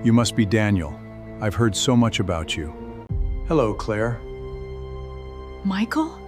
You must be Daniel. I've heard so much about you. Hello, Claire. Michael?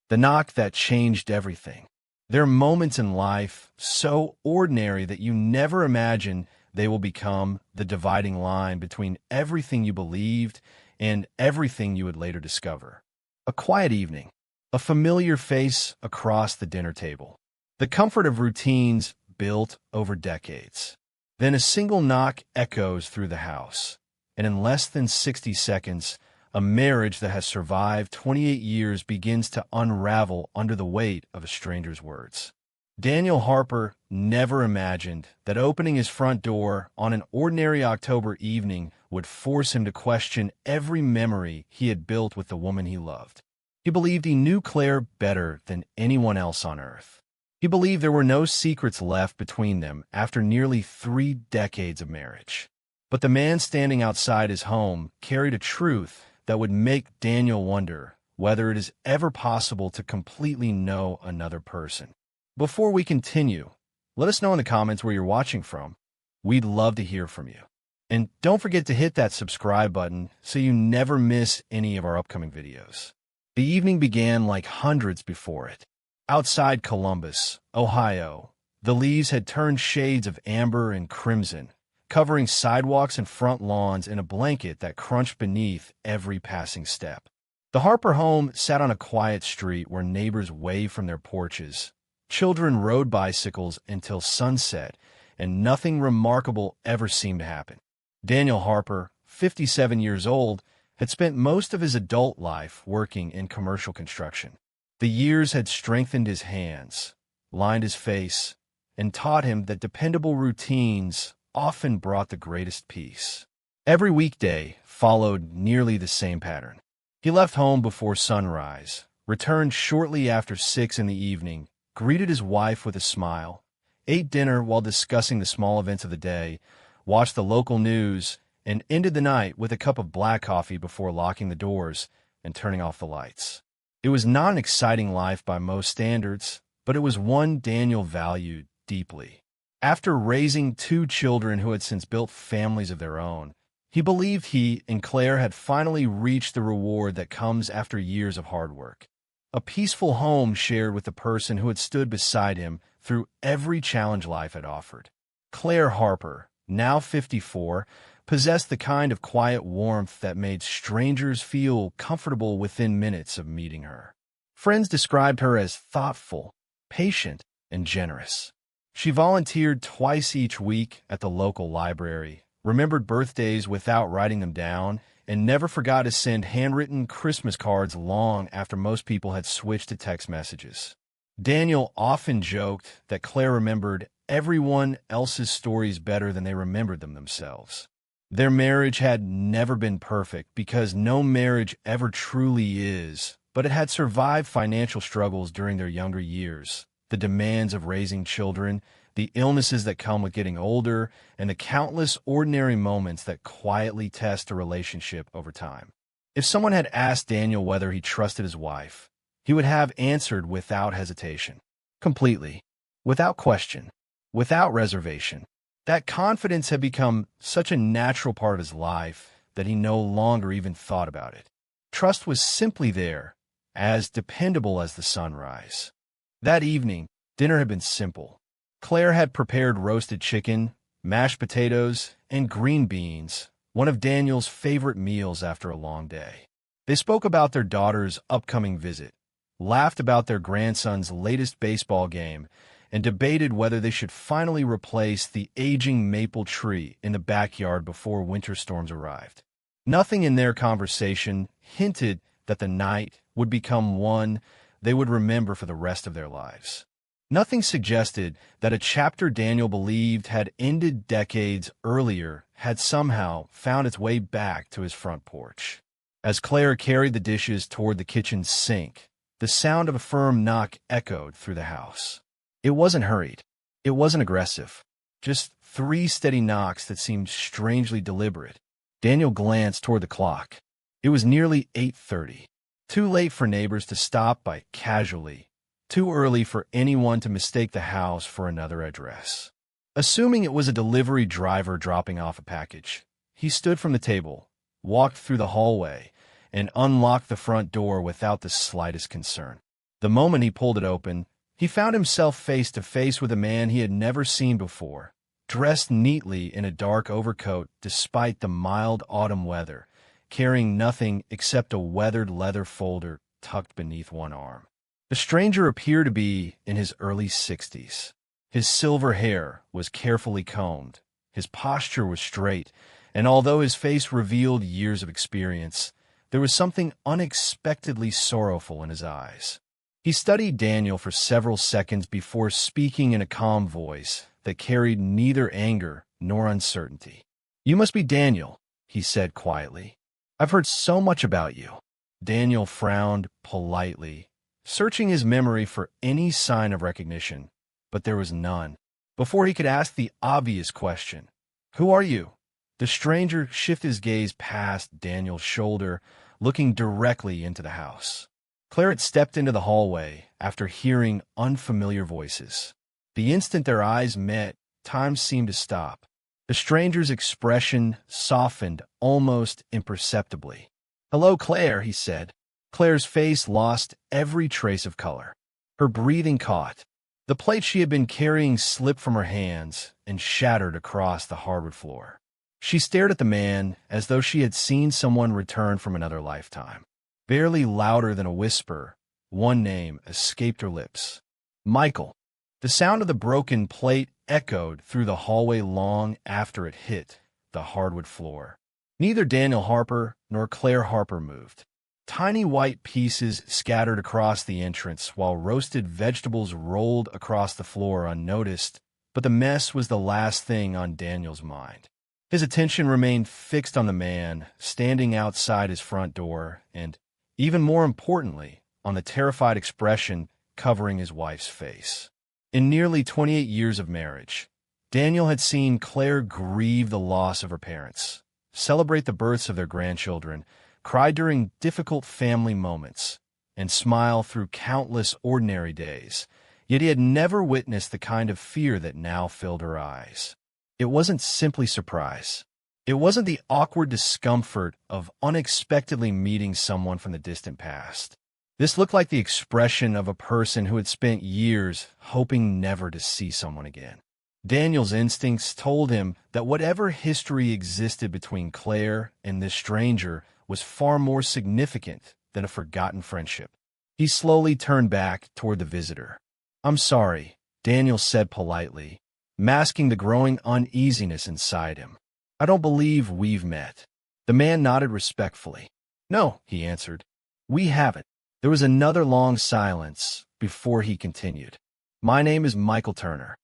The knock that changed everything. There are moments in life so ordinary that you never imagine they will become the dividing line between everything you believed and everything you would later discover. A quiet evening, a familiar face across the dinner table, the comfort of routines built over decades. Then a single knock echoes through the house, and in less than 60 seconds, a marriage that has survived 28 years begins to unravel under the weight of a stranger's words. Daniel Harper never imagined that opening his front door on an ordinary October evening would force him to question every memory he had built with the woman he loved. He believed he knew Claire better than anyone else on earth. He believed there were no secrets left between them after nearly 3 decades of marriage. But the man standing outside his home carried a truth that would make Daniel wonder whether it is ever possible to completely know another person. Before we continue, let us know in the comments where you're watching from. We'd love to hear from you. And don't forget to hit that subscribe button so you never miss any of our upcoming videos. The evening began like hundreds before it. Outside Columbus, Ohio, the leaves had turned shades of amber and crimson, covering sidewalks and front lawns in a blanket that crunched beneath every passing step. The Harper home sat on a quiet street where neighbors waved from their porches. Children rode bicycles until sunset, and nothing remarkable ever seemed to happen. Daniel Harper, 57 years old, had spent most of his adult life working in commercial construction. The years had strengthened his hands, lined his face, and taught him that dependable routines often brought the greatest peace. Every weekday followed nearly the same pattern. He left home before sunrise, returned shortly after 6 in the evening, greeted his wife with a smile, ate dinner while discussing the small events of the day, watched the local news, and ended the night with a cup of black coffee before locking the doors and turning off the lights. It was not an exciting life by most standards, but it was one Daniel valued deeply. After raising 2 children who had since built families of their own, he believed he and Claire had finally reached the reward that comes after years of hard work. A peaceful home shared with the person who had stood beside him through every challenge life had offered. Claire Harper, now 54, possessed the kind of quiet warmth that made strangers feel comfortable within minutes of meeting her. Friends described her as thoughtful, patient, and generous. She volunteered twice each week at the local library, remembered birthdays without writing them down, and never forgot to send handwritten Christmas cards long after most people had switched to text messages. Daniel often joked that Claire remembered everyone else's stories better than they remembered them themselves. Their marriage had never been perfect because no marriage ever truly is, but it had survived financial struggles during their younger years, the demands of raising children, the illnesses that come with getting older, and the countless ordinary moments that quietly test a relationship over time. If someone had asked Daniel whether he trusted his wife, he would have answered without hesitation, completely, without question, without reservation. That confidence had become such a natural part of his life that he no longer even thought about it. Trust was simply there, as dependable as the sunrise. That evening, dinner had been simple. Claire had prepared roasted chicken, mashed potatoes, and green beans, one of Daniel's favorite meals after a long day. They spoke about their daughter's upcoming visit, laughed about their grandson's latest baseball game, and debated whether they should finally replace the aging maple tree in the backyard before winter storms arrived. Nothing in their conversation hinted that the night would become one they would remember for the rest of their lives. Nothing suggested that a chapter Daniel believed had ended decades earlier had somehow found its way back to his front porch. As Claire carried the dishes toward the kitchen sink, the sound of a firm knock echoed through the house. It wasn't hurried. It wasn't aggressive. Just 3 steady knocks that seemed strangely deliberate. Daniel glanced toward the clock. It was nearly 8:30. Too late for neighbors to stop by casually, too early for anyone to mistake the house for another address. Assuming it was a delivery driver dropping off a package, he stood from the table, walked through the hallway, and unlocked the front door without the slightest concern. The moment he pulled it open, he found himself face to face with a man he had never seen before, dressed neatly in a dark overcoat despite the mild autumn weather, carrying nothing except a weathered leather folder tucked beneath one arm. The stranger appeared to be in his early 60s. His silver hair was carefully combed, his posture was straight, and although his face revealed years of experience, there was something unexpectedly sorrowful in his eyes. He studied Daniel for several seconds before speaking in a calm voice that carried neither anger nor uncertainty. "You must be Daniel," he said quietly. "I've heard so much about you." Daniel frowned politely, searching his memory for any sign of recognition, but there was none. Before he could ask the obvious question, "Who are you?" the stranger shifted his gaze past Daniel's shoulder, looking directly into the house. Claire had stepped into the hallway after hearing unfamiliar voices. The instant their eyes met, time seemed to stop. The stranger's expression softened almost imperceptibly. "Hello, Claire," he said. Claire's face lost every trace of color. Her breathing caught. The plate she had been carrying slipped from her hands and shattered across the hardwood floor. She stared at the man as though she had seen someone return from another lifetime. Barely louder than a whisper, one name escaped her lips. "Michael." The sound of the broken plate echoed through the hallway long after it hit the hardwood floor. Neither Daniel Harper nor Claire Harper moved. Tiny white pieces scattered across the entrance while roasted vegetables rolled across the floor unnoticed, but the mess was the last thing on Daniel's mind. His attention remained fixed on the man standing outside his front door and, even more importantly, on the terrified expression covering his wife's face. In nearly 28 years of marriage, Daniel had seen Claire grieve the loss of her parents, celebrate the births of their grandchildren, cry during difficult family moments, and smile through countless ordinary days, yet he had never witnessed the kind of fear that now filled her eyes. It wasn't simply surprise. It wasn't the awkward discomfort of unexpectedly meeting someone from the distant past. This looked like the expression of a person who had spent years hoping never to see someone again. Daniel's instincts told him that whatever history existed between Claire and this stranger was far more significant than a forgotten friendship. He slowly turned back toward the visitor. "I'm sorry," Daniel said politely, masking the growing uneasiness inside him. "I don't believe we've met." The man nodded respectfully. "No," he answered, "we haven't." There was another long silence before he continued. "My name is Michael Turner."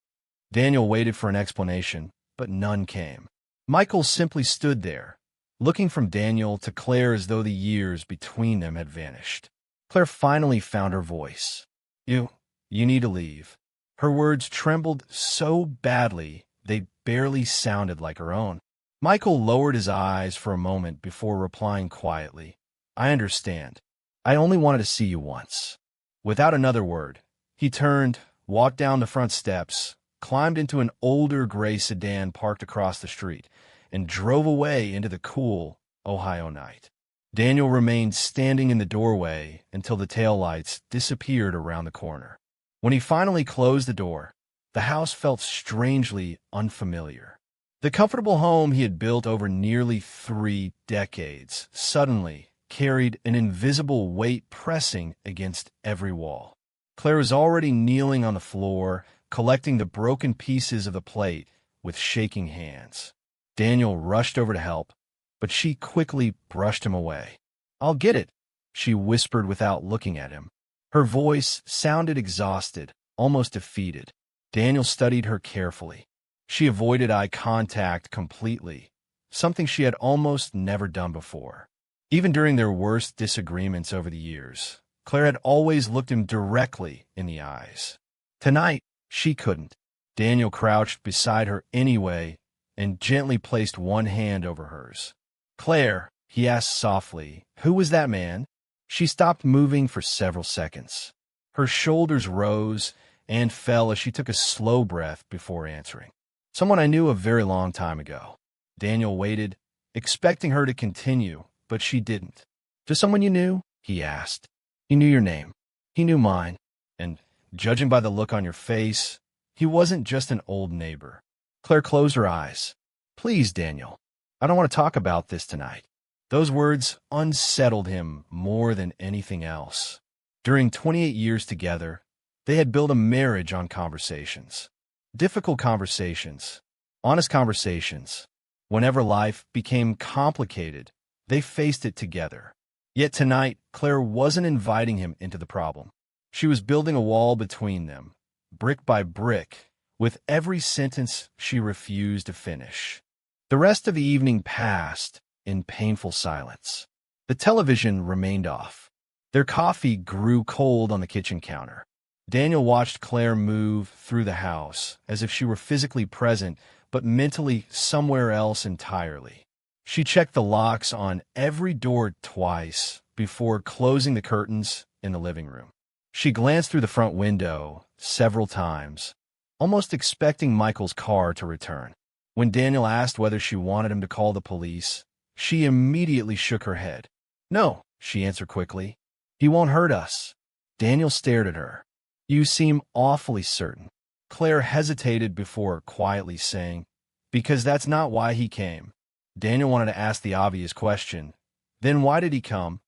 Daniel waited for an explanation, but none came. Michael simply stood there, looking from Daniel to Claire as though the years between them had vanished. Claire finally found her voice. You need to leave." Her words trembled so badly they barely sounded like her own. Michael lowered his eyes for a moment before replying quietly, "I understand. I only wanted to see you once." Without another word, he turned, walked down the front steps, climbed into an older gray sedan parked across the street, and drove away into the cool Ohio night. Daniel remained standing in the doorway until the taillights disappeared around the corner. When he finally closed the door, the house felt strangely unfamiliar. The comfortable home he had built over nearly 3 decades suddenly carried an invisible weight pressing against every wall. Claire was already kneeling on the floor, collecting the broken pieces of the plate with shaking hands. Daniel rushed over to help, but she quickly brushed him away. "I'll get it," she whispered without looking at him. Her voice sounded exhausted, almost defeated. Daniel studied her carefully. She avoided eye contact completely, something she had almost never done before. Even during their worst disagreements over the years, Claire had always looked him directly in the eyes. Tonight, she couldn't. Daniel crouched beside her anyway and gently placed one hand over hers. "Claire," he asked softly, "who was that man?" She stopped moving for several seconds. Her shoulders rose and fell as she took a slow breath before answering. Someone I knew a very long time ago. Daniel waited, expecting her to continue, but she didn't. Just someone you knew? He asked. He knew your name. He knew mine. And, judging by the look on your face, he wasn't just an old neighbor. Claire closed her eyes. Please, Daniel. I don't want to talk about this tonight. Those words unsettled him more than anything else. During 28 years together, they had built a marriage on conversations. Difficult conversations. Honest conversations. Whenever life became complicated, they faced it together. Yet tonight, Claire wasn't inviting him into the problem. She was building a wall between them, brick by brick, with every sentence she refused to finish. The rest of the evening passed in painful silence. The television remained off. Their coffee grew cold on the kitchen counter. Daniel watched Claire move through the house as if she were physically present, but mentally somewhere else entirely. She checked the locks on every door twice before closing the curtains in the living room. She glanced through the front window several times, almost expecting Michael's car to return. When Daniel asked whether she wanted him to call the police, she immediately shook her head. No, she answered quickly. He won't hurt us. Daniel stared at her. You seem awfully certain. Claire hesitated before quietly saying, because that's not why he came. Daniel wanted to ask the obvious question. Then why did he come?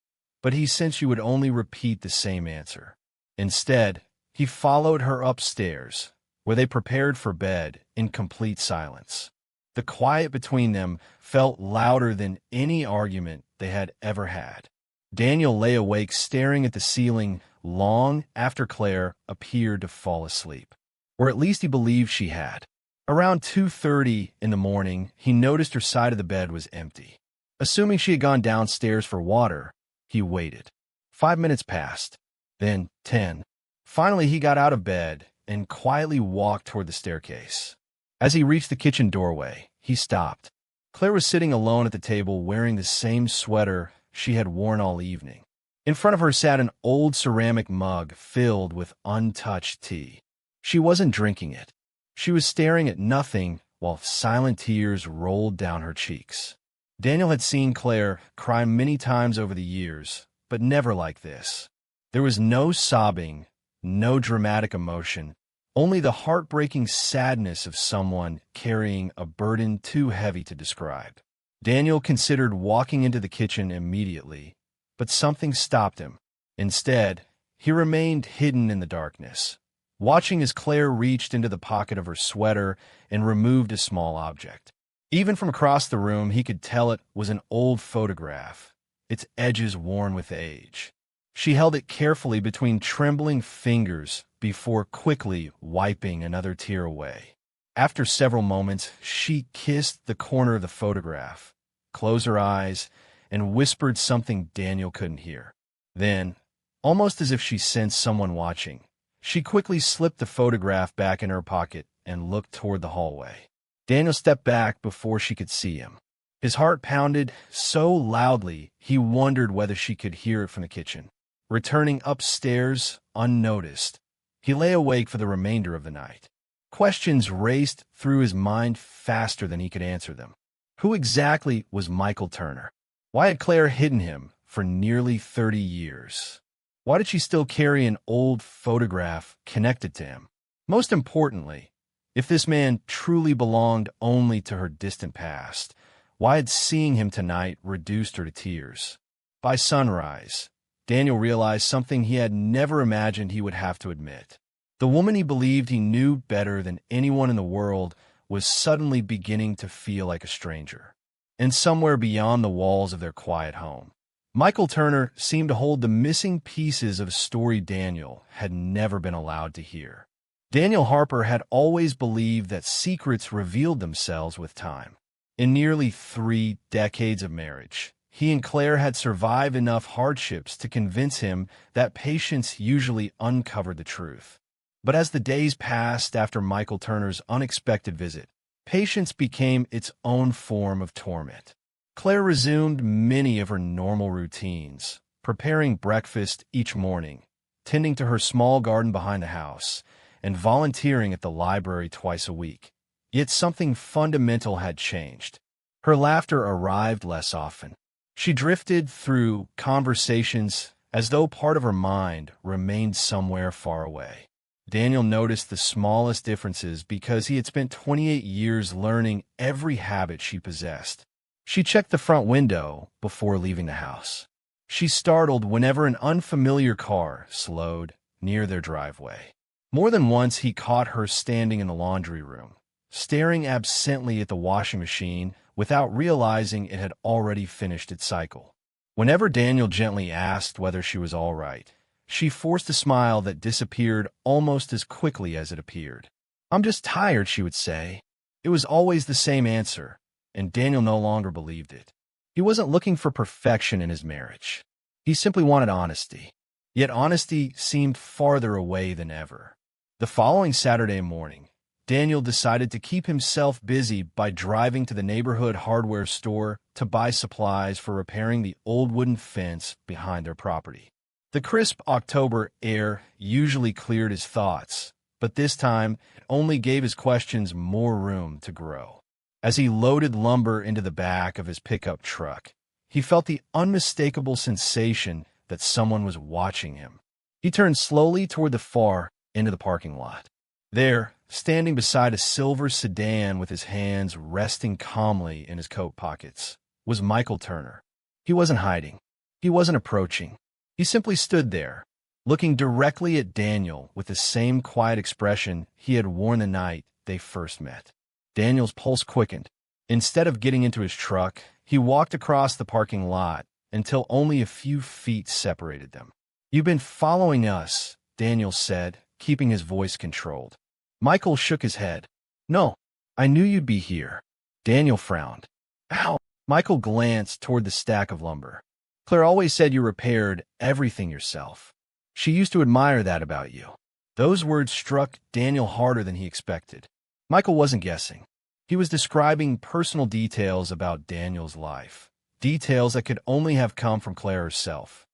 But he sensed she would only repeat the same answer. Instead, he followed her upstairs, where they prepared for bed in complete silence. The quiet between them felt louder than any argument they had ever had. Daniel lay awake staring at the ceiling long after Claire appeared to fall asleep. Or at least he believed she had. Around 2:30 in the morning, he noticed her side of the bed was empty. Assuming she had gone downstairs for water, he waited. 5 minutes passed, then 10. Finally, he got out of bed and quietly walked toward the staircase. As he reached the kitchen doorway, he stopped. Claire was sitting alone at the table wearing the same sweater she had worn all evening. In front of her sat an old ceramic mug filled with untouched tea. She wasn't drinking it. She was staring at nothing while silent tears rolled down her cheeks. Daniel had seen Claire cry many times over the years, but never like this. There was no sobbing, no dramatic emotion, only the heartbreaking sadness of someone carrying a burden too heavy to describe. Daniel considered walking into the kitchen immediately, but something stopped him. Instead, he remained hidden in the darkness, watching as Claire reached into the pocket of her sweater and removed a small object. Even from across the room, he could tell it was an old photograph, its edges worn with age. She held it carefully between trembling fingers before quickly wiping another tear away. After several moments, she kissed the corner of the photograph, closed her eyes, and whispered something Daniel couldn't hear. Then, almost as if she sensed someone watching, she quickly slipped the photograph back in her pocket and looked toward the hallway. Daniel stepped back before she could see him. His heart pounded so loudly he wondered whether she could hear it from the kitchen. Returning upstairs unnoticed, he lay awake for the remainder of the night. Questions raced through his mind faster than he could answer them. Who exactly was Michael Turner? Why had Claire hidden him for nearly 30 years? Why did she still carry an old photograph connected to him? Most importantly, if this man truly belonged only to her distant past, why had seeing him tonight reduced her to tears? By sunrise, Daniel realized something he had never imagined he would have to admit. The woman he believed he knew better than anyone in the world was suddenly beginning to feel like a stranger. And somewhere beyond the walls of their quiet home, Michael Turner seemed to hold the missing pieces of a story Daniel had never been allowed to hear. Daniel Harper had always believed that secrets revealed themselves with time. In nearly 3 decades of marriage, he and Claire had survived enough hardships to convince him that patience usually uncovered the truth. But as the days passed after Michael Turner's unexpected visit, patience became its own form of torment. Claire resumed many of her normal routines, preparing breakfast each morning, tending to her small garden behind the house, and volunteering at the library twice a week. Yet something fundamental had changed. Her laughter arrived less often. She drifted through conversations as though part of her mind remained somewhere far away. Daniel noticed the smallest differences because he had spent 28 years learning every habit she possessed. She checked the front window before leaving the house. She startled whenever an unfamiliar car slowed near their driveway. More than once he caught her standing in the laundry room, staring absently at the washing machine without realizing it had already finished its cycle. Whenever Daniel gently asked whether she was all right, she forced a smile that disappeared almost as quickly as it appeared. "I'm just tired," she would say. It was always the same answer, and Daniel no longer believed it. He wasn't looking for perfection in his marriage. He simply wanted honesty. Yet honesty seemed farther away than ever. The following Saturday morning, Daniel decided to keep himself busy by driving to the neighborhood hardware store to buy supplies for repairing the old wooden fence behind their property. The crisp October air usually cleared his thoughts, but this time it only gave his questions more room to grow. As he loaded lumber into the back of his pickup truck, he felt the unmistakable sensation that someone was watching him. He turned slowly toward the far end of the parking lot. There, standing beside a silver sedan with his hands resting calmly in his coat pockets, was Michael Turner. He wasn't hiding. He wasn't approaching. He simply stood there, looking directly at Daniel with the same quiet expression he had worn the night they first met. Daniel's pulse quickened. Instead of getting into his truck, he walked across the parking lot until only a few feet separated them. "You've been following us," Daniel said, keeping his voice controlled. Michael shook his head. "No, I knew you'd be here." Daniel frowned. "Ow!" Michael glanced toward the stack of lumber. "Claire always said you repaired everything yourself. She used to admire that about you." Those words struck Daniel harder than he expected. Michael wasn't guessing. He was describing personal details about Daniel's life, details that could only have come from Claire herself.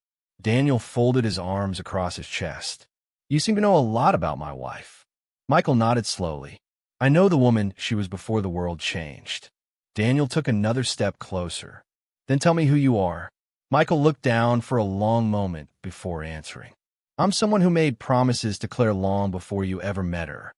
Daniel folded his arms across his chest. "You seem to know a lot about my wife." Michael nodded slowly. "I know the woman she was before the world changed." Daniel took another step closer. "Then tell me who you are." Michael looked down for a long moment before answering. "I'm someone who made promises to Claire long before you ever met her."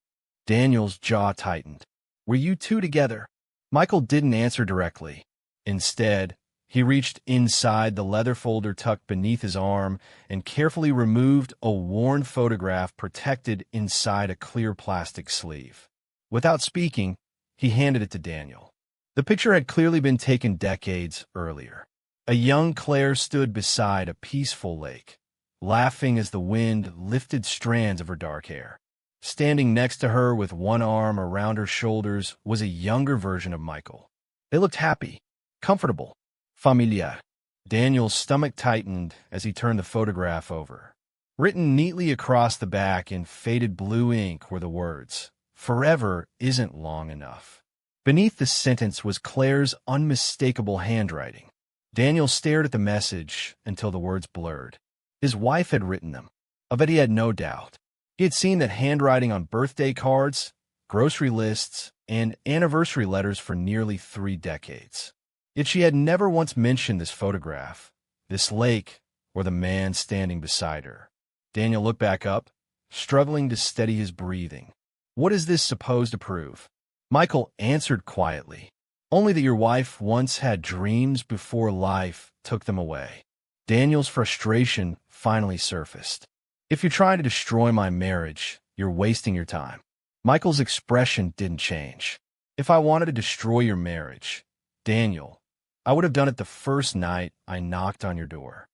Daniel's jaw tightened. "Were you two together?" Michael didn't answer directly. Instead, he reached inside the leather folder tucked beneath his arm and carefully removed a worn photograph protected inside a clear plastic sleeve. Without speaking, he handed it to Daniel. The picture had clearly been taken decades earlier. A young Claire stood beside a peaceful lake, laughing as the wind lifted strands of her dark hair. Standing next to her with one arm around her shoulders was a younger version of Michael. They looked happy, comfortable, familiar. Daniel's stomach tightened as he turned the photograph over. Written neatly across the back in faded blue ink were the words, "Forever isn't long enough." Beneath the sentence was Claire's unmistakable handwriting. Daniel stared at the message until the words blurred. His wife had written them. Of it he had no doubt. He had seen that handwriting on birthday cards, grocery lists, and anniversary letters for nearly 3 decades. Yet she had never once mentioned this photograph, this lake, or the man standing beside her. Daniel looked back up, struggling to steady his breathing. "What is this supposed to prove?" Michael answered quietly. "Only that your wife once had dreams before life took them away." Daniel's frustration finally surfaced. "If you're trying to destroy my marriage, you're wasting your time." Michael's expression didn't change. "If I wanted to destroy your marriage, Daniel, I would have done it the first night I knocked on your door."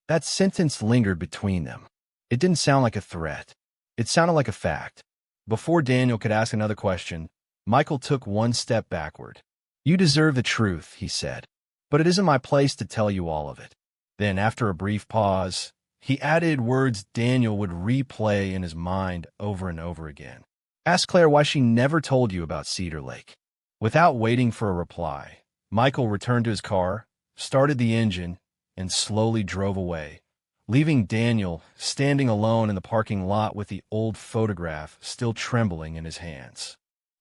That sentence lingered between them. It didn't sound like a threat. It sounded like a fact. Before Daniel could ask another question, Michael took one step backward. "You deserve the truth," he said, "but it isn't my place to tell you all of it." Then, after a brief pause, he added words Daniel would replay in his mind over and over again. "Ask Claire why she never told you about Cedar Lake." Without waiting for a reply, Michael returned to his car, started the engine, and slowly drove away, leaving Daniel standing alone in the parking lot with the old photograph still trembling in his hands.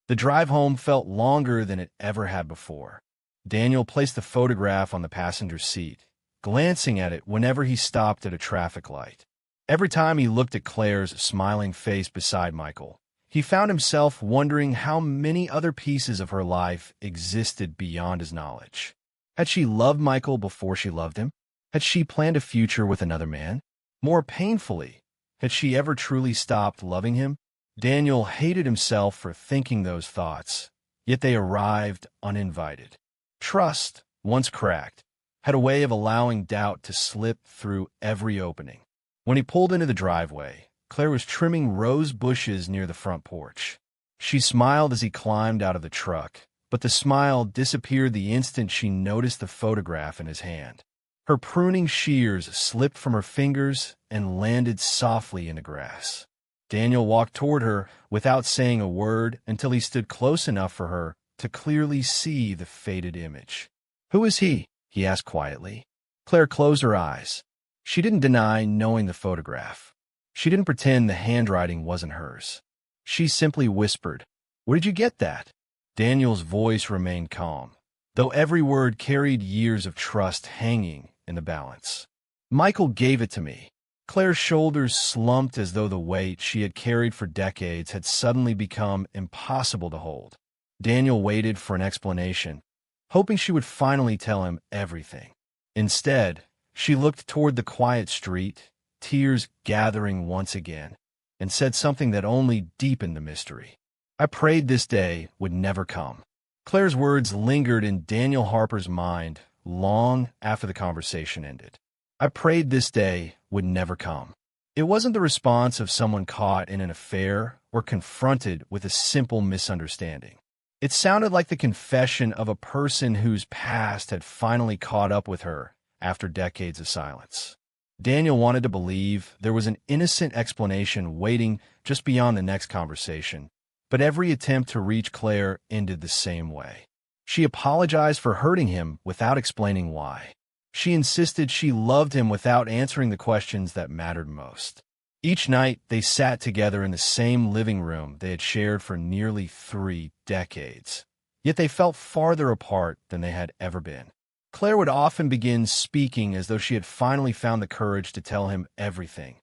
The drive home felt longer than it ever had before. Daniel placed the photograph on the passenger seat, glancing at it whenever he stopped at a traffic light. Every time he looked at Claire's smiling face beside Michael, he found himself wondering how many other pieces of her life existed beyond his knowledge. Had she loved Michael before she loved him? Had she planned a future with another man? More painfully, had she ever truly stopped loving him? Daniel hated himself for thinking those thoughts, yet they arrived uninvited. Trust, once cracked, had a way of allowing doubt to slip through every opening. When he pulled into the driveway, Claire was trimming rose bushes near the front porch. She smiled as he climbed out of the truck, but the smile disappeared the instant she noticed the photograph in his hand. Her pruning shears slipped from her fingers and landed softly in the grass. Daniel walked toward her without saying a word until he stood close enough for her to clearly see the faded image. "Who is he?" he asked quietly. Claire closed her eyes. She didn't deny knowing the photograph. She didn't pretend the handwriting wasn't hers. She simply whispered, "Where did you get that?" Daniel's voice remained calm, though every word carried years of trust hanging in the balance. "Michael gave it to me." Claire's shoulders slumped as though the weight she had carried for decades had suddenly become impossible to hold. Daniel waited for an explanation, hoping she would finally tell him everything. Instead, she looked toward the quiet street, tears gathering once again, and said something that only deepened the mystery. "I prayed this day would never come." Claire's words lingered in Daniel Harper's mind long after the conversation ended. "I prayed this day would never come." It wasn't the response of someone caught in an affair or confronted with a simple misunderstanding. It sounded like the confession of a person whose past had finally caught up with her after decades of silence. Daniel wanted to believe there was an innocent explanation waiting just beyond the next conversation, but every attempt to reach Claire ended the same way. She apologized for hurting him without explaining why. She insisted she loved him without answering the questions that mattered most. Each night, they sat together in the same living room they had shared for nearly 3 decades. Yet they felt farther apart than they had ever been. Claire would often begin speaking as though she had finally found the courage to tell him everything,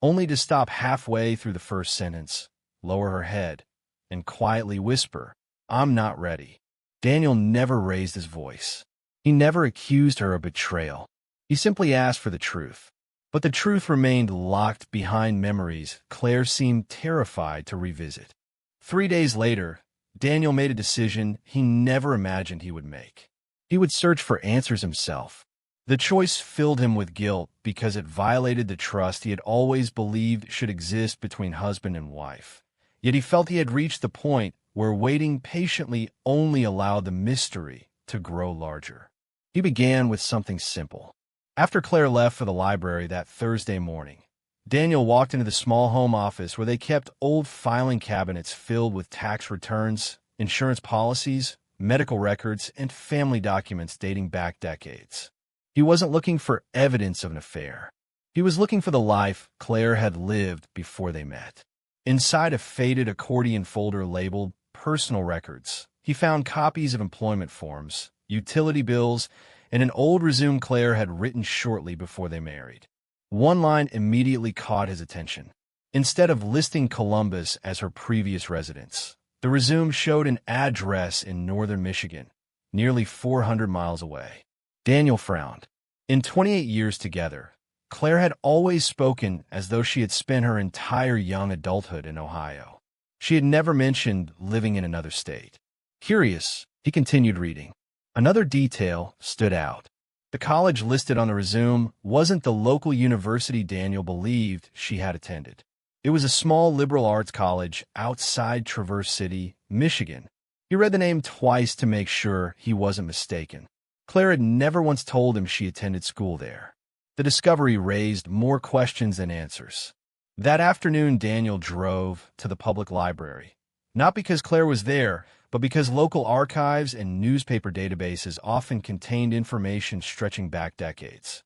only to stop halfway through the first sentence, lower her head, and quietly whisper, "I'm not ready." Daniel never raised his voice. He never accused her of betrayal. He simply asked for the truth. But the truth remained locked behind memories Claire seemed terrified to revisit. 3 days later, Daniel made a decision he never imagined he would make. He would search for answers himself. The choice filled him with guilt because it violated the trust he had always believed should exist between husband and wife. Yet he felt he had reached the point where waiting patiently only allowed the mystery to grow larger. He began with something simple. After Claire left for the library that Thursday morning, Daniel walked into the small home office where they kept old filing cabinets filled with tax returns, insurance policies, medical records, and family documents dating back decades. He wasn't looking for evidence of an affair. He was looking for the life Claire had lived before they met. Inside a faded accordion folder labeled Personal Records, he found copies of employment forms, utility bills, and an old resume Claire had written shortly before they married. One line immediately caught his attention. Instead of listing Columbus as her previous residence, the resume showed an address in northern Michigan, nearly 400 miles away. Daniel frowned. In 28 years together, Claire had always spoken as though she had spent her entire young adulthood in Ohio. She had never mentioned living in another state. Curious, he continued reading. Another detail stood out. The college listed on the resume wasn't the local university Daniel believed she had attended. It was a small liberal arts college outside Traverse City, Michigan. He read the name twice to make sure he wasn't mistaken. Claire had never once told him she attended school there. The discovery raised more questions than answers. That afternoon, Daniel drove to the public library, not because Claire was there, but because local archives and newspaper databases often contained information stretching back decades.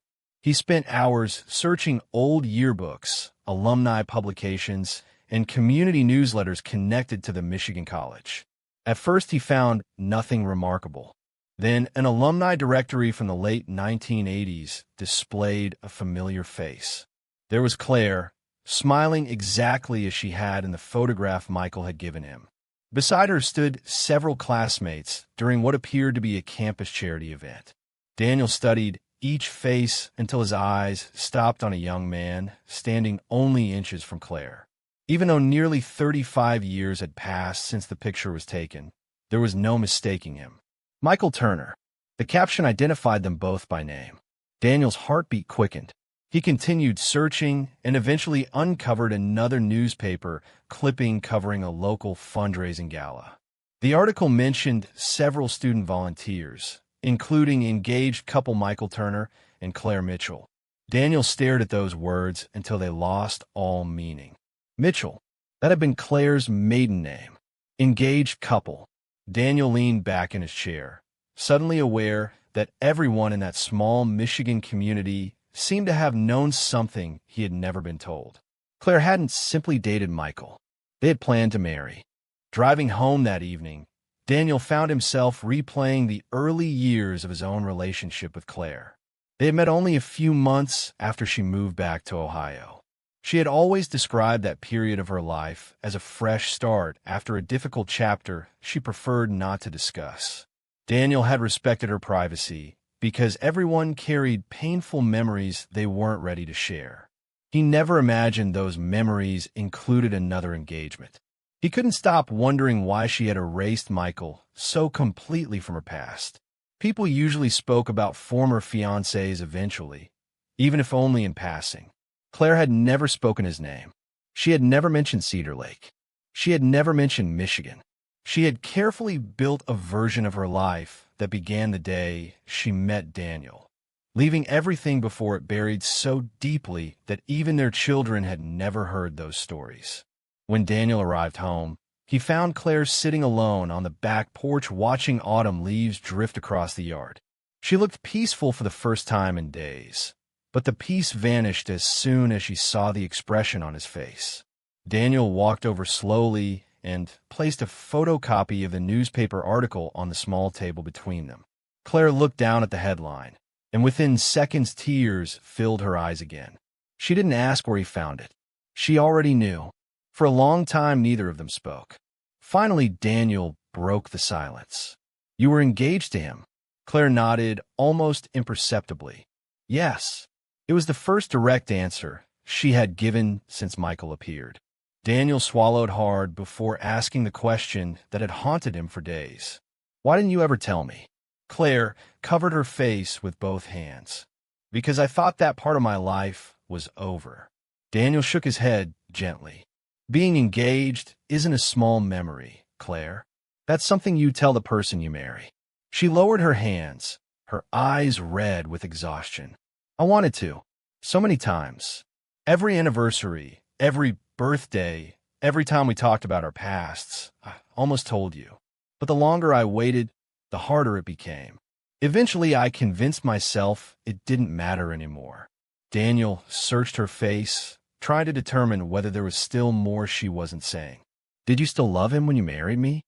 He spent hours searching old yearbooks, alumni publications, and community newsletters connected to the Michigan College. At first, he found nothing remarkable. Then, an alumni directory from the late 1980s displayed a familiar face. There was Claire, smiling exactly as she had in the photograph Michael had given him. Beside her stood several classmates during what appeared to be a campus charity event. Daniel studied each face until his eyes stopped on a young man standing only inches from Claire. Even though nearly 35 years had passed since the picture was taken, there was no mistaking him. Michael Turner. The caption identified them both by name. Daniel's heartbeat quickened. He continued searching and eventually uncovered another newspaper clipping covering a local fundraising gala. The article mentioned several student volunteers, including engaged couple Michael Turner and Claire Mitchell. Daniel stared at those words until they lost all meaning. Mitchell. That had been Claire's maiden name. Engaged couple. Daniel leaned back in his chair, suddenly aware that everyone in that small Michigan community seemed to have known something he had never been told. Claire hadn't simply dated Michael. They had planned to marry. Driving home that evening, Daniel found himself replaying the early years of his own relationship with Claire. They had met only a few months after she moved back to Ohio. She had always described that period of her life as a fresh start after a difficult chapter she preferred not to discuss. Daniel had respected her privacy because everyone carried painful memories they weren't ready to share. He never imagined those memories included another engagement. He couldn't stop wondering why she had erased Michael so completely from her past. People usually spoke about former fiancés eventually, even if only in passing. Claire had never spoken his name. She had never mentioned Cedar Lake. She had never mentioned Michigan. She had carefully built a version of her life that began the day she met Daniel, leaving everything before it buried so deeply that even their children had never heard those stories. When Daniel arrived home, he found Claire sitting alone on the back porch watching autumn leaves drift across the yard. She looked peaceful for the first time in days, but the peace vanished as soon as she saw the expression on his face. Daniel walked over slowly and placed a photocopy of the newspaper article on the small table between them. Claire looked down at the headline, and within seconds tears filled her eyes again. She didn't ask where he found it. She already knew. For a long time, neither of them spoke. Finally, Daniel broke the silence. "You were engaged to him?" Claire nodded almost imperceptibly. "Yes." It was the first direct answer she had given since Michael appeared. Daniel swallowed hard before asking the question that had haunted him for days. "Why didn't you ever tell me?" Claire covered her face with both hands. "Because I thought that part of my life was over." Daniel shook his head gently. "Being engaged isn't a small memory, Claire. That's something you tell the person you marry." She lowered her hands, her eyes red with exhaustion. "I wanted to. So many times. Every anniversary, every birthday, every time we talked about our pasts, I almost told you. But the longer I waited, the harder it became. Eventually, I convinced myself it didn't matter anymore." Daniel searched her face, trying to determine whether there was still more she wasn't saying. "Did you still love him when you married me?"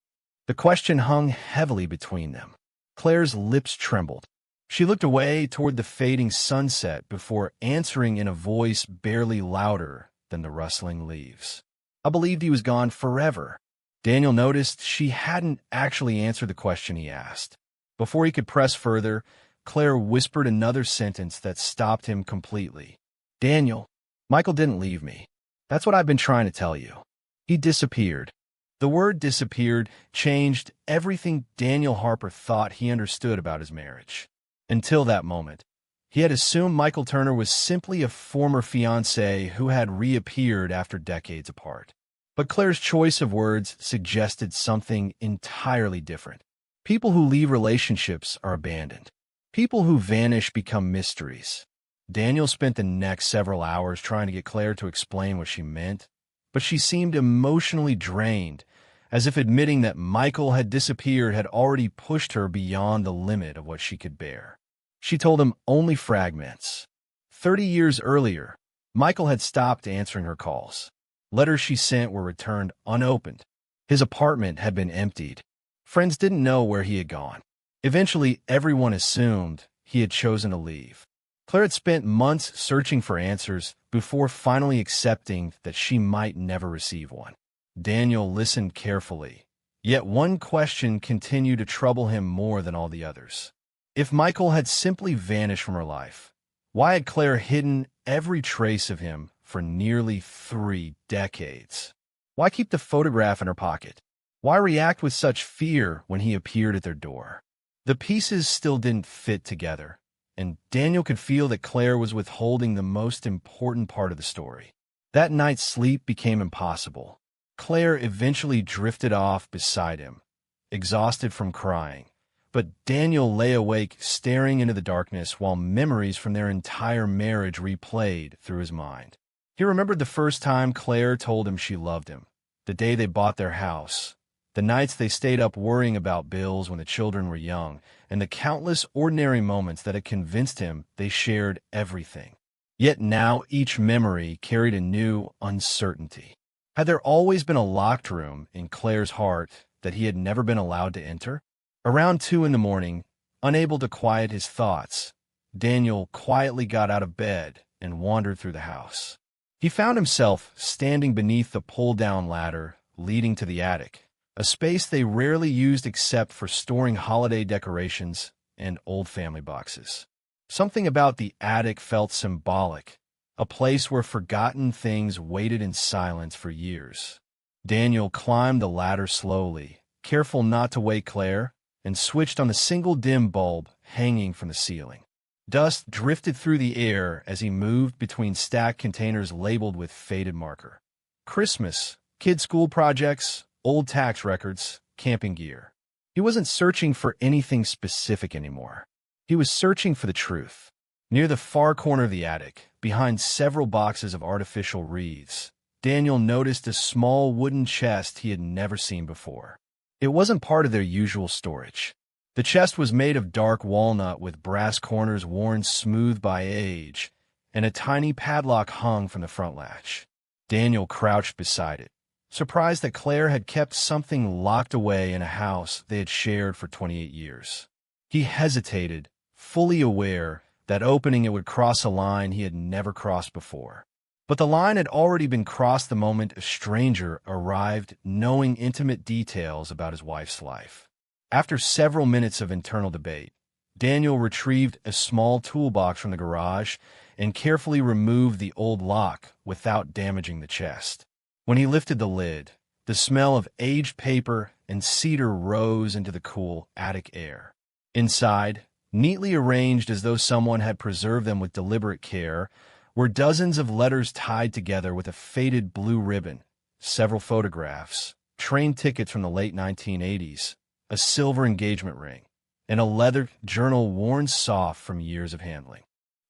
The question hung heavily between them. Claire's lips trembled. She looked away toward the fading sunset before answering in a voice barely louder than the rustling leaves. "I believed he was gone forever." Daniel noticed she hadn't actually answered the question he asked. Before he could press further, Claire whispered another sentence that stopped him completely. "Daniel, Michael didn't leave me. That's what I've been trying to tell you. He disappeared." The word disappeared changed everything Daniel Harper thought he understood about his marriage. Until that moment, he had assumed Michael Turner was simply a former fiancé who had reappeared after decades apart. But Claire's choice of words suggested something entirely different. People who leave relationships are abandoned. People who vanish become mysteries. Daniel spent the next several hours trying to get Claire to explain what she meant, but she seemed emotionally drained, as if admitting that Michael had disappeared had already pushed her beyond the limit of what she could bear. She told him only fragments. 30 years earlier, Michael had stopped answering her calls. Letters she sent were returned unopened. His apartment had been emptied. Friends didn't know where he had gone. Eventually, everyone assumed he had chosen to leave. Claire had spent months searching for answers before finally accepting that she might never receive one. Daniel listened carefully, yet one question continued to trouble him more than all the others. If Michael had simply vanished from her life, why had Claire hidden every trace of him for nearly 3 decades? Why keep the photograph in her pocket? Why react with such fear when he appeared at their door? The pieces still didn't fit together, and Daniel could feel that Claire was withholding the most important part of the story. That night's sleep became impossible. Claire eventually drifted off beside him, exhausted from crying, but Daniel lay awake staring into the darkness while memories from their entire marriage replayed through his mind. He remembered the first time Claire told him she loved him, the day they bought their house, the nights they stayed up worrying about bills when the children were young, and the countless ordinary moments that had convinced him they shared everything. Yet now each memory carried a new uncertainty. Had there always been a locked room in Claire's heart that he had never been allowed to enter? Around 2 in the morning, unable to quiet his thoughts, Daniel quietly got out of bed and wandered through the house. He found himself standing beneath the pull-down ladder leading to the attic, a space they rarely used except for storing holiday decorations and old family boxes. Something about the attic felt symbolic, a place where forgotten things waited in silence for years. Daniel climbed the ladder slowly, careful not to wake Claire, and switched on the single dim bulb hanging from the ceiling. Dust drifted through the air as he moved between stacked containers labeled with faded marker. Christmas, kids' school projects, old tax records, camping gear. He wasn't searching for anything specific anymore. He was searching for the truth. Near the far corner of the attic, behind several boxes of artificial wreaths, Daniel noticed a small wooden chest he had never seen before. It wasn't part of their usual storage. The chest was made of dark walnut with brass corners worn smooth by age, and a tiny padlock hung from the front latch. Daniel crouched beside it, surprised that Claire had kept something locked away in a house they had shared for 28 years. He hesitated, fully aware that opening it would cross a line he had never crossed before. But the line had already been crossed the moment a stranger arrived knowing intimate details about his wife's life. After several minutes of internal debate, Daniel retrieved a small toolbox from the garage and carefully removed the old lock without damaging the chest. When he lifted the lid, the smell of aged paper and cedar rose into the cool attic air. Inside, neatly arranged as though someone had preserved them with deliberate care, were dozens of letters tied together with a faded blue ribbon, several photographs, train tickets from the late 1980s, a silver engagement ring, and a leather journal worn soft from years of handling.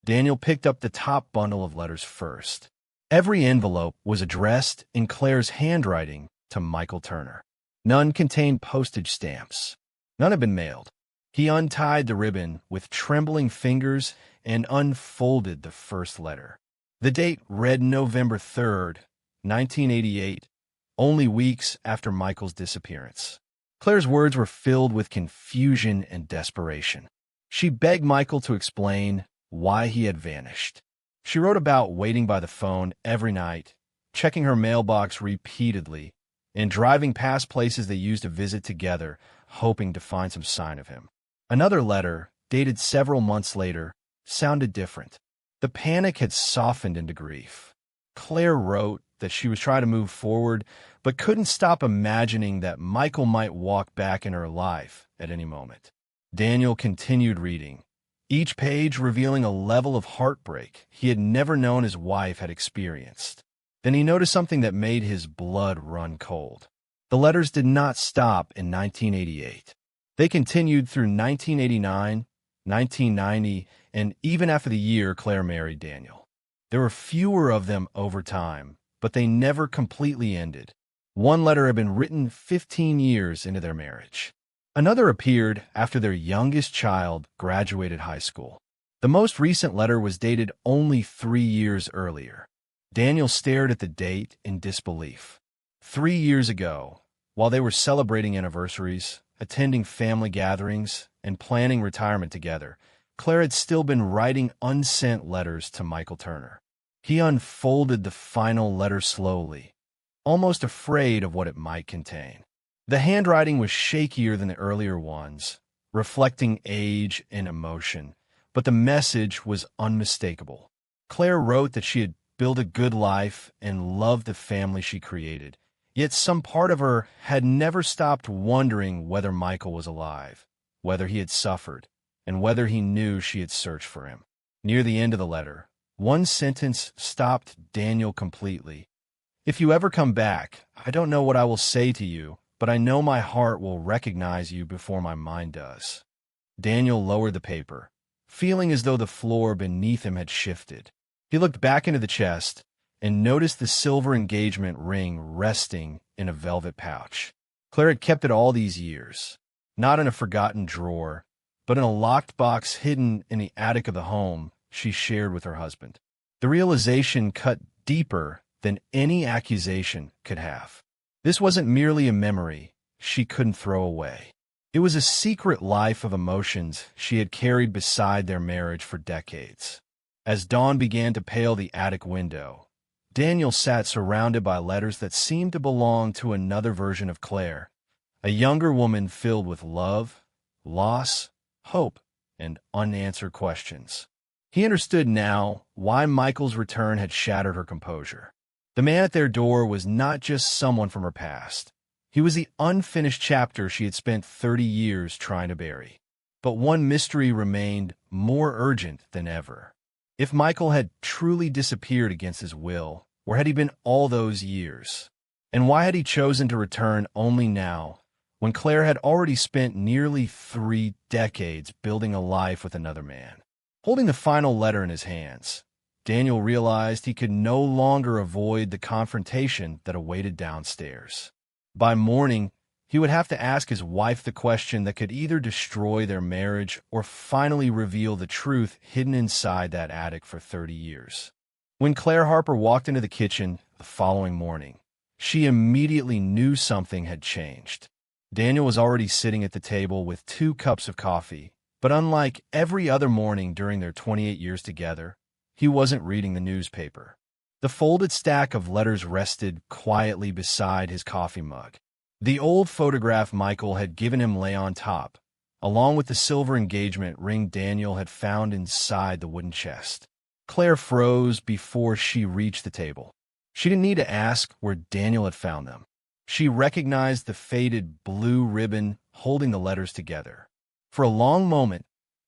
Daniel picked up the top bundle of letters first. Every envelope was addressed in Claire's handwriting to Michael Turner. None contained postage stamps. None had been mailed. He untied the ribbon with trembling fingers and unfolded the first letter. The date read November 3rd, 1988, only weeks after Michael's disappearance. Claire's words were filled with confusion and desperation. She begged Michael to explain why he had vanished. She wrote about waiting by the phone every night, checking her mailbox repeatedly, and driving past places they used to visit together, hoping to find some sign of him. Another letter, dated several months later, sounded different. The panic had softened into grief. Claire wrote that she was trying to move forward, but couldn't stop imagining that Michael might walk back in her life at any moment. Daniel continued reading, each page revealing a level of heartbreak he had never known his wife had experienced. Then he noticed something that made his blood run cold. The letters did not stop in 1988. They continued through 1989, 1990, and even after the year Claire married Daniel. There were fewer of them over time, but they never completely ended. One letter had been written 15 years into their marriage. Another appeared after their youngest child graduated high school. The most recent letter was dated only 3 years earlier. Daniel stared at the date in disbelief. 3 years ago, while they were celebrating anniversaries, attending family gatherings, and planning retirement together, Claire had still been writing unsent letters to Michael Turner. He unfolded the final letter slowly, almost afraid of what it might contain. The handwriting was shakier than the earlier ones, reflecting age and emotion, but the message was unmistakable. Claire wrote that she had built a good life and loved the family she created, yet some part of her had never stopped wondering whether Michael was alive, whether he had suffered, and whether he knew she had searched for him. Near the end of the letter, one sentence stopped Daniel completely. "If you ever come back, I don't know what I will say to you, but I know my heart will recognize you before my mind does." Daniel lowered the paper, feeling as though the floor beneath him had shifted. He looked back into the chest and noticed the silver engagement ring resting in a velvet pouch. Claire had kept it all these years, not in a forgotten drawer, but in a locked box hidden in the attic of the home she shared with her husband. The realization cut deeper than any accusation could have. This wasn't merely a memory she couldn't throw away. It was a secret life of emotions she had carried beside their marriage for decades. As dawn began to pale the attic window, Daniel sat surrounded by letters that seemed to belong to another version of Claire, a younger woman filled with love, loss, hope, and unanswered questions. He understood now why Michael's return had shattered her composure. The man at their door was not just someone from her past. He was the unfinished chapter she had spent 30 years trying to bury. But one mystery remained more urgent than ever. If Michael had truly disappeared against his will, where had he been all those years? And why had he chosen to return only now, when Claire had already spent nearly 3 decades building a life with another man? Holding the final letter in his hands, Daniel realized he could no longer avoid the confrontation that awaited downstairs. By morning, he would have to ask his wife the question that could either destroy their marriage or finally reveal the truth hidden inside that attic for 30 years. When Claire Harper walked into the kitchen the following morning, she immediately knew something had changed. Daniel was already sitting at the table with 2 cups of coffee, but unlike every other morning during their 28 years together, he wasn't reading the newspaper. The folded stack of letters rested quietly beside his coffee mug. The old photograph Michael had given him lay on top, along with the silver engagement ring Daniel had found inside the wooden chest. Claire froze before she reached the table. She didn't need to ask where Daniel had found them. She recognized the faded blue ribbon holding the letters together. For a long moment,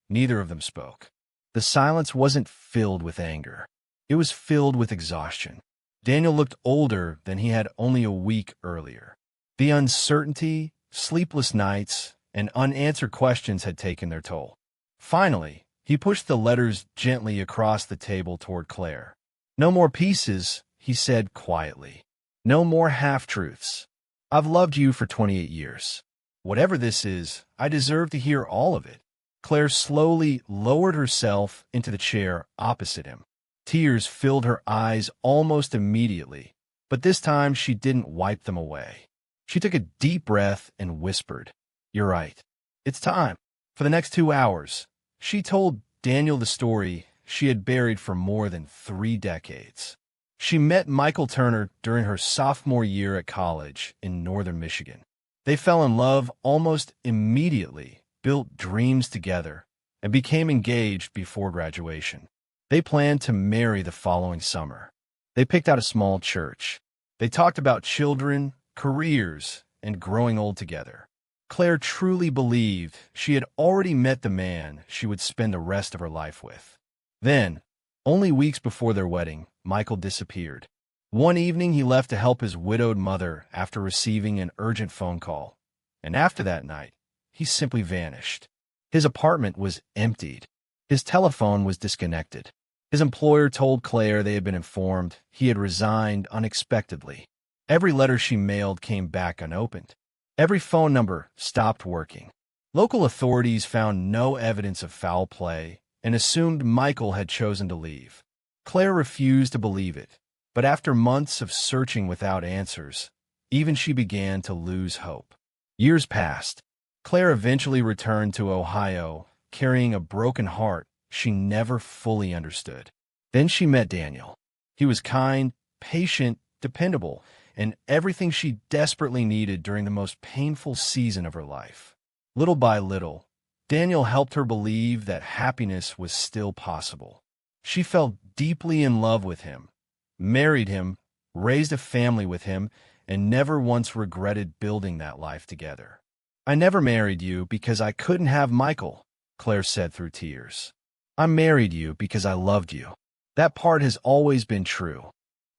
neither of them spoke. The silence wasn't filled with anger. It was filled with exhaustion. Daniel looked older than he had only a week earlier. The uncertainty, sleepless nights, and unanswered questions had taken their toll. Finally, he pushed the letters gently across the table toward Claire. "No more pieces," he said quietly. "No more half-truths. I've loved you for 28 years. Whatever this is, I deserve to hear all of it." Claire slowly lowered herself into the chair opposite him. Tears filled her eyes almost immediately, but this time she didn't wipe them away. She took a deep breath and whispered, "You're right. It's time." For the next 2 hours, she told Daniel the story she had buried for more than 3 decades. She met Michael Turner during her sophomore year at college in northern Michigan. They fell in love almost immediately, built dreams together, and became engaged before graduation. They planned to marry the following summer. They picked out a small church. They talked about children, careers, and growing old together. Claire truly believed she had already met the man she would spend the rest of her life with. Then, only weeks before their wedding, Michael disappeared. One evening, he left to help his widowed mother after receiving an urgent phone call. And after that night, he simply vanished. His apartment was emptied. His telephone was disconnected. His employer told Claire they had been informed he had resigned unexpectedly. Every letter she mailed came back unopened. Every phone number stopped working. Local authorities found no evidence of foul play, and assumed Michael had chosen to leave. Claire refused to believe it, but after months of searching without answers, even she began to lose hope. Years passed. Claire eventually returned to Ohio, carrying a broken heart she never fully understood. Then she met Daniel. He was kind, patient, dependable, and everything she desperately needed during the most painful season of her life. Little by little, Daniel helped her believe that happiness was still possible. She fell deeply in love with him, married him, raised a family with him, and never once regretted building that life together. "I never married you because I couldn't have Michael," Claire said through tears. "I married you because I loved you. That part has always been true."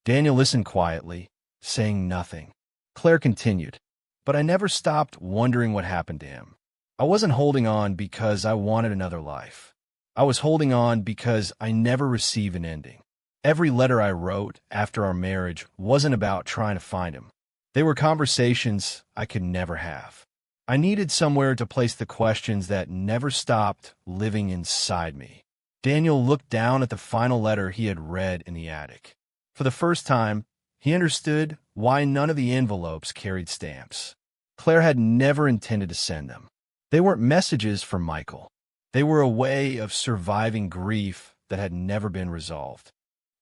Daniel listened quietly, saying nothing. Claire continued, "But I never stopped wondering what happened to him. I wasn't holding on because I wanted another life. I was holding on because I never received an ending. Every letter I wrote after our marriage wasn't about trying to find him. They were conversations I could never have. I needed somewhere to place the questions that never stopped living inside me." Daniel looked down at the final letter he had read in the attic. For the first time, he understood why none of the envelopes carried stamps. Claire had never intended to send them. They weren't messages from Michael. They were a way of surviving grief that had never been resolved.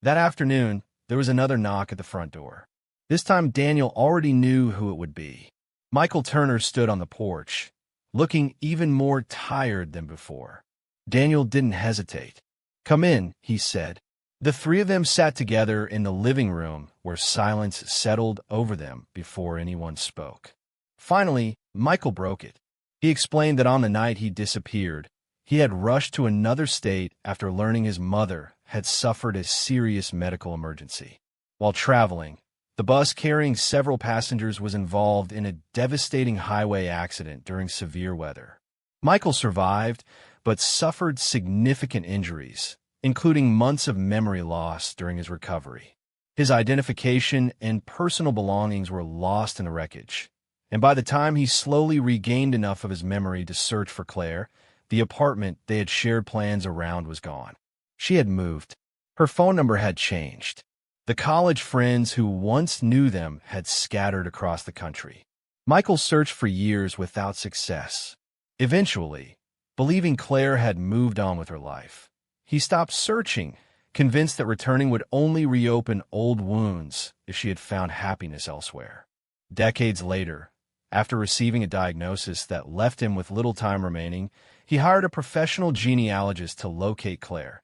That afternoon, there was another knock at the front door. This time, Daniel already knew who it would be. Michael Turner stood on the porch, looking even more tired than before. Daniel didn't hesitate. "Come in," he said. The three of them sat together in the living room where silence settled over them before anyone spoke. Finally, Michael broke it. He explained that on the night he disappeared, he had rushed to another state after learning his mother had suffered a serious medical emergency. While traveling, the bus carrying several passengers was involved in a devastating highway accident during severe weather. Michael survived, but suffered significant injuries, including months of memory loss during his recovery. His identification and personal belongings were lost in the wreckage, and by the time he slowly regained enough of his memory to search for Claire, the apartment they had shared plans around was gone. She had moved. Her phone number had changed. The college friends who once knew them had scattered across the country. Michael searched for years without success. Eventually, believing Claire had moved on with her life, he stopped searching, convinced that returning would only reopen old wounds if she had found happiness elsewhere. Decades later, after receiving a diagnosis that left him with little time remaining, he hired a professional genealogist to locate Claire,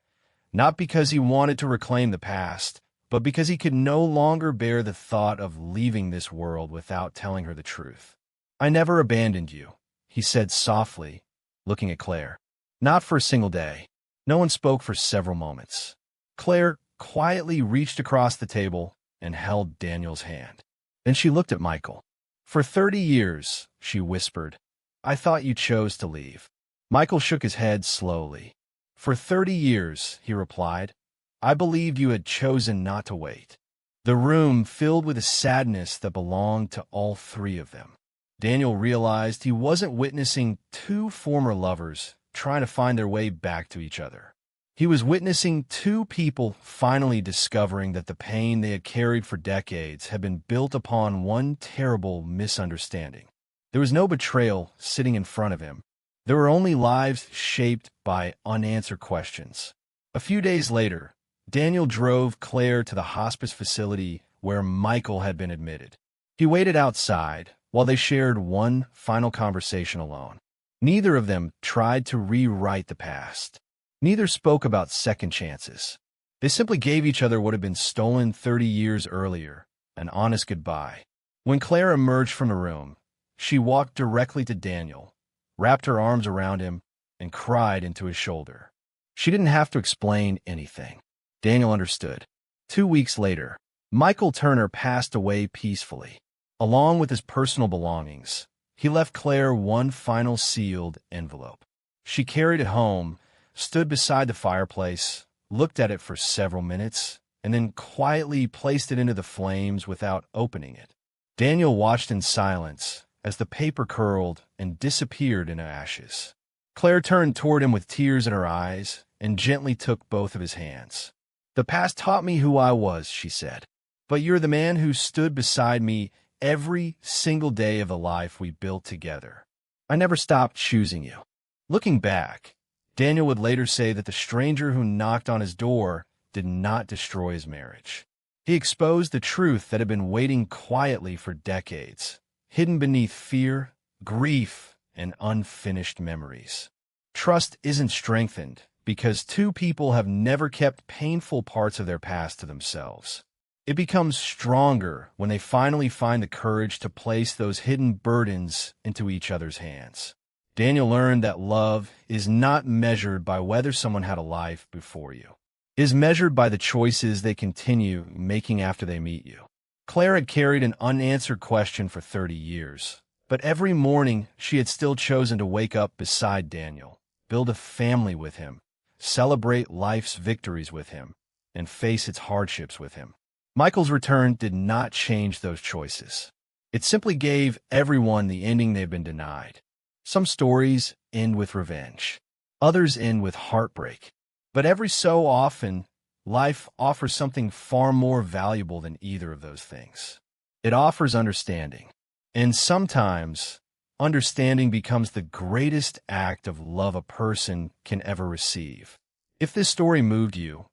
not because he wanted to reclaim the past, but because he could no longer bear the thought of leaving this world without telling her the truth. "I never abandoned you," he said softly, looking at Claire. "Not for a single day." No one spoke for several moments. Claire quietly reached across the table and held Daniel's hand. Then she looked at Michael. "For 30 years, she whispered, I thought you chose to leave." Michael shook his head slowly. "For 30 years, he replied, I believed you had chosen not to wait." The room filled with a sadness that belonged to all three of them. Daniel realized he wasn't witnessing two former lovers trying to find their way back to each other. He was witnessing two people finally discovering that the pain they had carried for decades had been built upon one terrible misunderstanding. There was no betrayal sitting in front of him. There were only lives shaped by unanswered questions. A few days later, Daniel drove Claire to the hospice facility where Michael had been admitted. He waited outside while they shared one final conversation alone. Neither of them tried to rewrite the past. Neither spoke about second chances. They simply gave each other what had been stolen 30 years earlier, an honest goodbye. When Claire emerged from the room, she walked directly to Daniel, wrapped her arms around him, and cried into his shoulder. She didn't have to explain anything. Daniel understood. 2 weeks later, Michael Turner passed away peacefully. Along with his personal belongings, he left Claire one final sealed envelope. She carried it home, stood beside the fireplace, looked at it for several minutes, and then quietly placed it into the flames without opening it. Daniel watched in silence as the paper curled and disappeared into ashes. Claire turned toward him with tears in her eyes and gently took both of his hands. "The past taught me who I was," she said. "But you're the man who stood beside me every single day of the life we built together. I never stopped choosing you." Looking back, Daniel would later say that the stranger who knocked on his door did not destroy his marriage. He exposed the truth that had been waiting quietly for decades, hidden beneath fear, grief, and unfinished memories. Trust isn't strengthened because two people have never kept painful parts of their past to themselves. It becomes stronger when they finally find the courage to place those hidden burdens into each other's hands. Daniel learned that love is not measured by whether someone had a life before you. It is measured by the choices they continue making after they meet you. Claire had carried an unanswered question for 30 years, but every morning she had still chosen to wake up beside Daniel, build a family with him, celebrate life's victories with him, and face its hardships with him. Michael's return did not change those choices. It simply gave everyone the ending they've been denied. Some stories end with revenge. Others end with heartbreak. But every so often, life offers something far more valuable than either of those things. It offers understanding. And sometimes, understanding becomes the greatest act of love a person can ever receive. If this story moved you,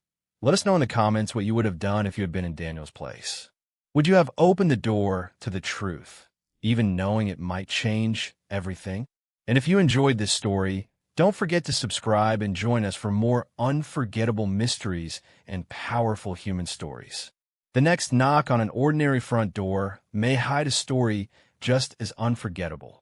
let us know in the comments what you would have done if you had been in Daniel's place. Would you have opened the door to the truth, even knowing it might change everything? And if you enjoyed this story, don't forget to subscribe and join us for more unforgettable mysteries and powerful human stories. The next knock on an ordinary front door may hide a story just as unforgettable.